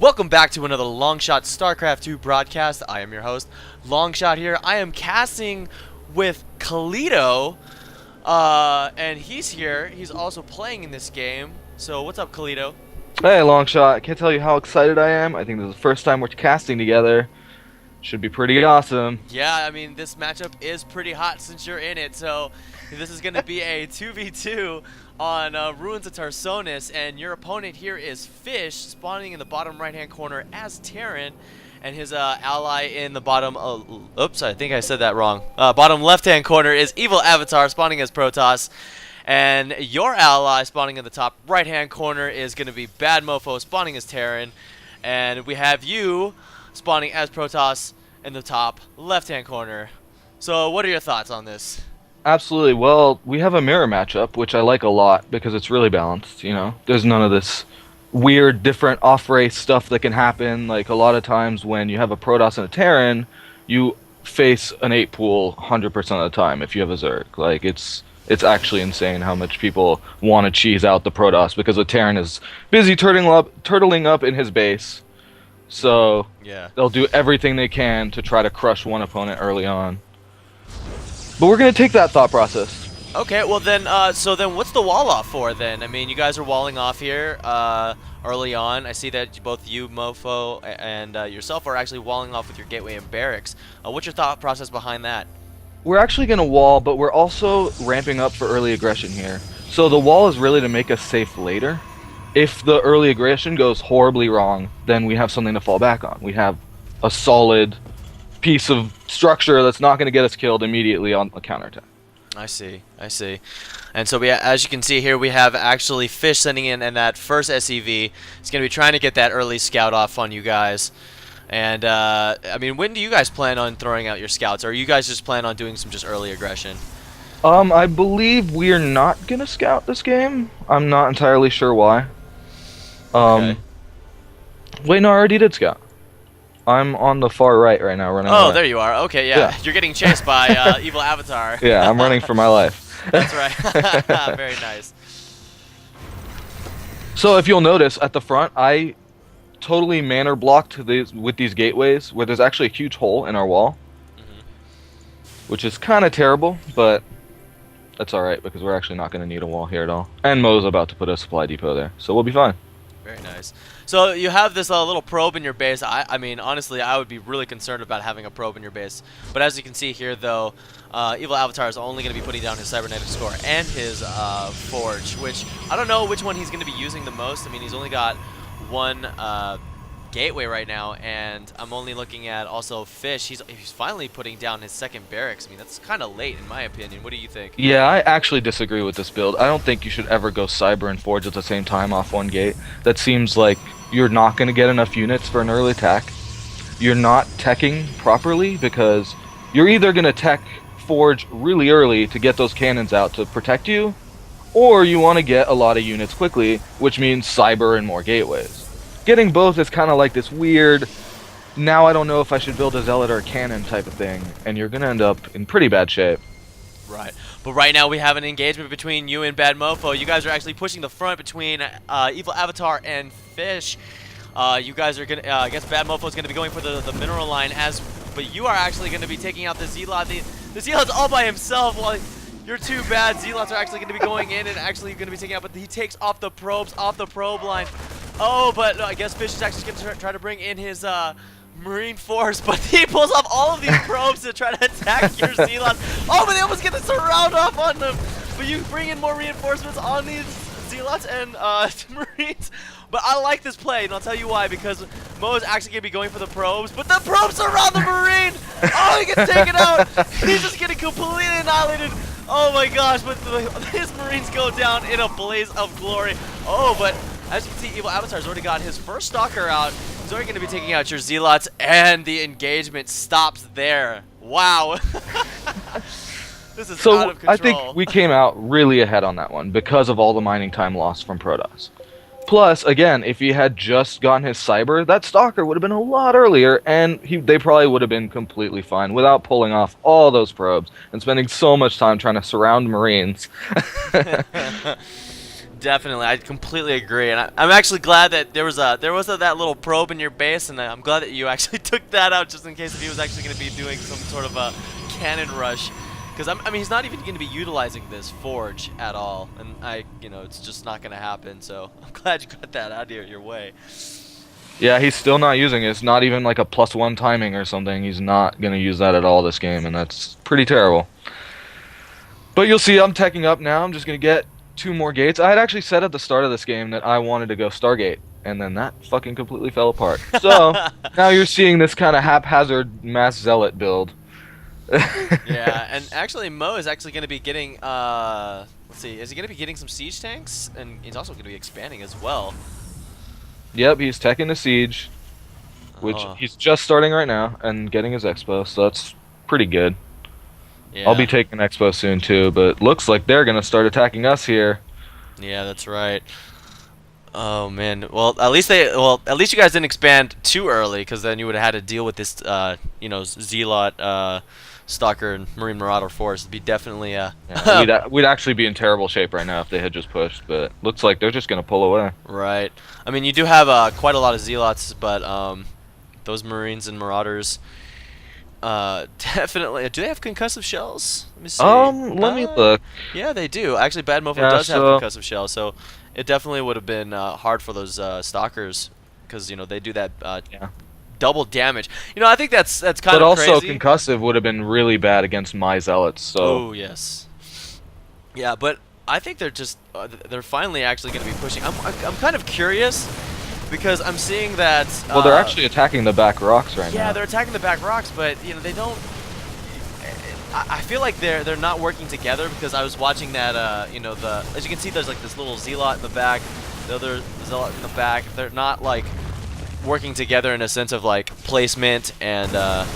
Welcome back to another Longshot StarCraft 2 broadcast. I am your host, Longshot here. I am casting with Kaleido, and he's here. He's also playing in this game. So what's up, Kaleido? Hey, Longshot. I can't tell you how excited I am. I think this is the first time we're casting together. Should be pretty awesome. Yeah, I mean, this matchup is pretty hot since you're in it. So this is going to be a 2v2 on Ruins of Tarsonis, and your opponent here is Fish, spawning in the bottom right-hand corner as Terran, and his ally in the bottom, oops, I think I said that wrong, bottom left-hand corner is Evil Avatar, spawning as Protoss, and your ally spawning in the top right-hand corner is going to be Bad Mofo, spawning as Terran, and we have you spawning as Protoss in the top left-hand corner. So what are your thoughts on this? Absolutely. Well, we have a mirror matchup, which I like a lot because it's really balanced, you know? There's none of this weird, different off-race stuff that can happen. Like, a lot of times when you have a Protoss and a Terran, you face an 8-pool 100% of the time if you have a Zerg. Like, it's actually insane how much people want to cheese out the Protoss because the Terran is busy turtling up in his base. So, yeah, they'll do everything they can to try to crush one opponent early on. But we're going to take that thought process. Okay, well then, so then what's the wall off for then? I mean, you guys are walling off here early on. I see that both you, Mofo, and yourself are actually walling off with your gateway and barracks. What's your thought process behind that? We're actually going to wall, but we're also ramping up for early aggression here. So the wall is really to make us safe later. If the early aggression goes horribly wrong, then we have something to fall back on. We have a solid piece of structure that's not going to get us killed immediately on a counterattack. I see. And so as you can see here, we have actually Fish sending in that first SEV. He's going to be trying to get that early scout off on you guys. And, I mean, when do you guys plan on throwing out your scouts? Or you guys just plan on doing some just early aggression? I believe we're not going to scout this game. I'm not entirely sure why. Okay. Wait, no, I already did scout. I'm on the far right now, running away. There you are. Okay, yeah. You're getting chased by Evil Avatar. Yeah, I'm running for my life. That's right. Very nice. So if you'll notice, at the front, I totally manner blocked with these gateways, where there's actually a huge hole in our wall. Which is kind of terrible, but that's alright, because we're actually not going to need a wall here at all. And Mo's about to put a supply depot there, so we'll be fine. Very nice. So you have this little probe in your base. I mean, honestly, I would be really concerned about having a probe in your base. But as you can see here, though, Evil Avatar is only going to be putting down his cybernetic score and his forge, which I don't know which one he's going to be using the most. I mean, he's only got one gateway right now, and I'm only looking at also Fish. He's finally putting down his second barracks. I mean, that's kind of late in my opinion. What do you think? Yeah, I actually disagree with this build. I don't think you should ever go Cyber and Forge at the same time off one gate. That seems like you're not going to get enough units for an early attack. You're not teching properly because you're either going to tech Forge really early to get those cannons out to protect you, or you want to get a lot of units quickly, which means Cyber and more gateways. Getting both is kind of like this weird, now I don't know if I should build a Zealot or a cannon type of thing, and you're going to end up in pretty bad shape. Right. But right now we have an engagement between you and Bad Mofo. You guys are actually pushing the front between Evil Avatar and Fish. You guys are going to, I guess Bad Mofo is going to be going for the mineral line, but you are actually going to be taking out the Zealot. The Zealot's all by himself while your two bad Zealots are actually going to be going in and actually going to be taking out, but he takes off the probes, off the probe line. Oh, but I guess Fish is actually going to try to bring in his Marine Force, but he pulls off all of these probes to try to attack your Zealots. Oh, but they almost get the surround off on them. But you bring in more reinforcements on these Zealots and Marines. But I like this play, and I'll tell you why, because Mo is actually going to be going for the probes, but the probes surround the Marine! Oh, he gets taken out! He's just getting completely annihilated. Oh my gosh, but his Marines go down in a blaze of glory. Oh, but as you can see, Evil Avatar's already got his first Stalker out. He's already going to be taking out your Zealots, and the engagement stops there. Wow. This is out of control. I think we came out really ahead on that one because of all the mining time lost from Protoss. Plus, again, if he had just gotten his Cyber, that Stalker would have been a lot earlier, and they probably would have been completely fine without pulling off all those probes and spending so much time trying to surround Marines. Definitely, I completely agree, and I'm actually glad that there was that little probe in your base, and I'm glad that you actually took that out just in case if he was actually going to be doing some sort of a cannon rush, because I mean he's not even going to be utilizing this forge at all, and it's just not going to happen. So I'm glad you got that out of your way. Yeah, he's still not using it. It's not even like a +1 timing or something. He's not gonna use that at all this game, and that's pretty terrible. But you'll see, I'm teching up now. I'm just gonna get 2 more gates. I had actually said at the start of this game that I wanted to go Stargate, and then that fucking completely fell apart. So now you're seeing this kind of haphazard mass zealot build. Yeah, and actually Mo is actually going to be getting, let's see, is he going to be getting some siege tanks? And he's also going to be expanding as well. Yep, he's teching the siege, which he's just starting right now, and getting his expo, so that's pretty good. Yeah. I'll be taking expo soon too, but looks like they're going to start attacking us here. Yeah, that's right. Oh man, well at least you guys didn't expand too early, because then you would have had to deal with this, Zealot, Stalker, and Marine Marauder force. It'd be definitely yeah, we'd actually be in terrible shape right now if they had just pushed, but looks like they're just gonna pull away. Right. I mean, you do have quite a lot of Zealots, but those Marines and Marauders, definitely. Do they have concussive shells? Let me see. Let me look. Yeah, they do. Actually, Bad Mofo does have concussive shells, so it definitely would have been hard for those Stalkers, because they do that double damage. I think that's kind of crazy. But also concussive would have been really bad against my zealots. So. Oh yes. Yeah, but I think they're just they're finally actually going to be pushing. I'm kind of curious, because I'm seeing that. Well, they're actually attacking the back rocks right now. Yeah, they're attacking the back rocks, but they don't. I feel like they're not working together, because I was watching that. As you can see, there's like this little zealot in the back, the other zealot in the back. They're not like working together in a sense of like placement and.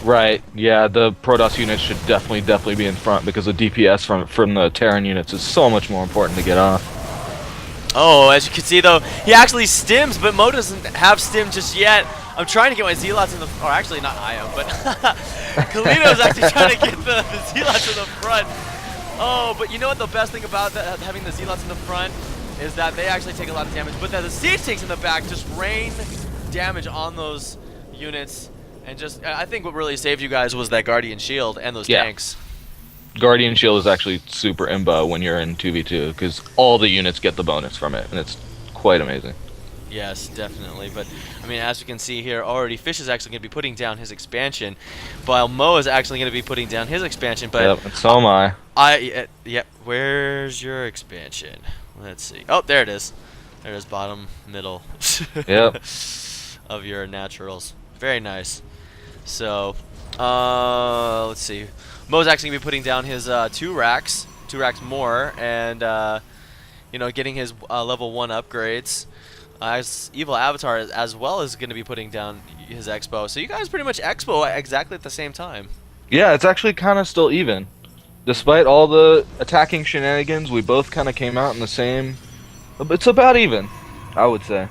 Right. Yeah, the Protoss units should definitely be in front, because the DPS from the Terran units is so much more important to get off. Oh, as you can see though, he actually stims, but Mo doesn't have stim just yet. I'm trying to get my Zealots in the, or actually not I am, but Kaleido's actually trying to get the Zealots in the front. Oh, but you know what the best thing about having the Zealots in the front is that they actually take a lot of damage, but that the siege tanks in the back just rain damage on those units, and just, I think what really saved you guys was that Guardian Shield and those tanks. Guardian Shield is actually super imbo when you're in 2v2, because all the units get the bonus from it, and it's quite amazing. Yes, definitely. But I mean, as you can see here already, Fish is actually going to be putting down his expansion, while Mo is actually going to be putting down his expansion. But yep, and so am I. Yeah. Where's your expansion? Let's see. Oh, there it is. There it is, bottom middle. Yep. Of your naturals. Very nice. So, let's see. Mo's actually going to be putting down his 2 racks more, and getting his level 1 upgrades. As Evil Avatar as well is going to be putting down his expo. So you guys pretty much expo exactly at the same time. Yeah, it's actually kind of still even. Despite all the attacking shenanigans, we both kind of came out in the same. It's about even, I would say.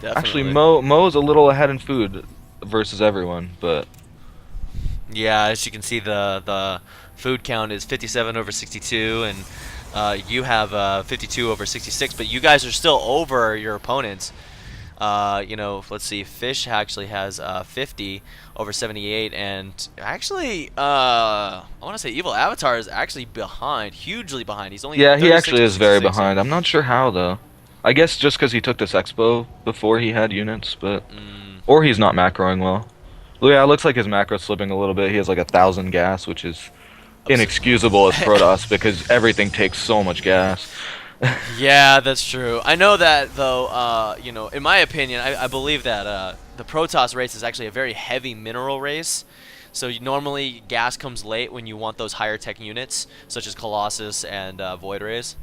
Definitely. Actually, Mo's a little ahead in food versus everyone, but. Yeah, as you can see, the food count is 57 over 62, and you have 52 over 66, but you guys are still over your opponents. Let's see, Fish actually has 50 over 78, and actually, I want to say Evil Avatar is actually behind, hugely behind. He's only he actually is very behind. I'm not sure how though. I guess just because he took this expo before he had units, but or he's not macroing well. Yeah, it looks like his macro's slipping a little bit. He has like 1,000 gas, which is inexcusable as Protoss because everything takes so much gas. Yeah, that's true. I know that though. In my opinion, I believe that the Protoss race is actually a very heavy mineral race. So normally gas comes late when you want those higher tech units, such as Colossus and Void Rays.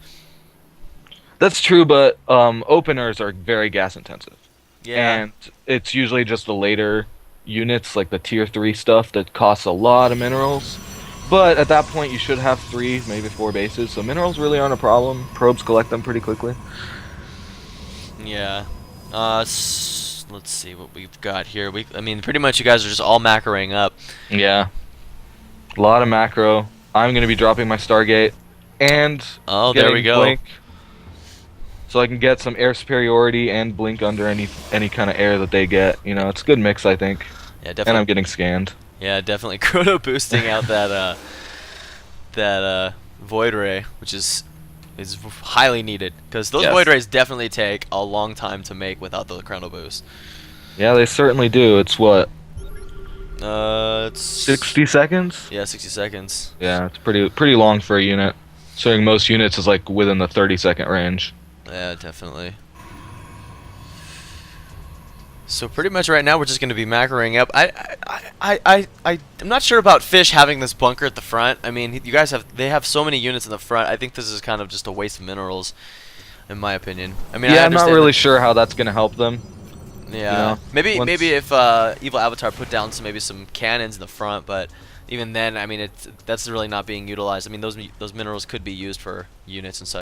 That's true, but openers are very gas intensive. Yeah. And it's usually just the later units, like the tier 3 stuff, that costs a lot of minerals. But at that point, you should have 3, maybe 4 bases, so minerals really aren't a problem. Probes collect them pretty quickly. Yeah. Let's see what we've got here. I mean, pretty much you guys are just all macroing up. Yeah. A lot of macro. I'm going to be dropping my Stargate and there we go. Blink. so I can get some air superiority and blink under any kind of air that they get. You know, it's a good mix, I think. Yeah, And definitely. I'm getting scanned. Yeah, definitely chrono boosting out that void ray, which is highly needed because those Yes. void rays definitely take a long time to make without the chrono boost. Yeah, they certainly do. It's what, It's 60 seconds? Yeah, 60 seconds. Yeah, it's pretty long for a unit. Considering most units is like within the 30-second range. Yeah, definitely. So pretty much right now we're just going to be macroing up. I'm not sure about Fish having this bunker at the front. I mean, they have so many units in the front. I think this is kind of just a waste of minerals, in my opinion. I mean, Yeah, I I'm not understand really sure how that's gonna help them. Yeah, you know, maybe once- if Evil Avatar put down some cannons in the front, but even then, I mean, that's really not being utilized. I mean, those minerals could be used for units and such.